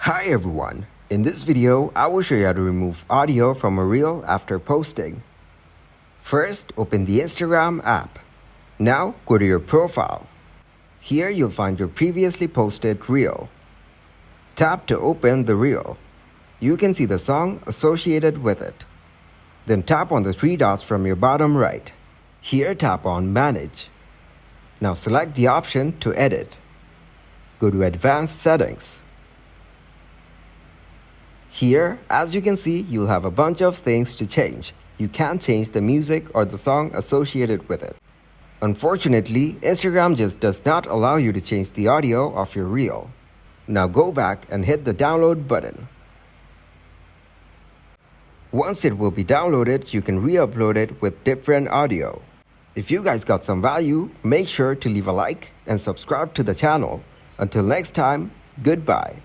Hi everyone, in this video I will show you how to remove audio from a reel after posting. First, open the Instagram app. Now go to your profile. Here you'll find your previously posted reel. Tap to open the reel. You can see the song associated with it. Then tap on the three dots from your bottom right. Here tap on Manage. Now select the option to edit. Go to Advanced Settings. Here, as you can see, you'll have a bunch of things to change. You can't change the music or the song associated with it. Unfortunately, Instagram just does not allow you to change the audio of your reel. Now go back and hit the download button. Once it will be downloaded, you can re-upload it with different audio. If you guys got some value, make sure to leave a like and subscribe to the channel. Until next time, goodbye.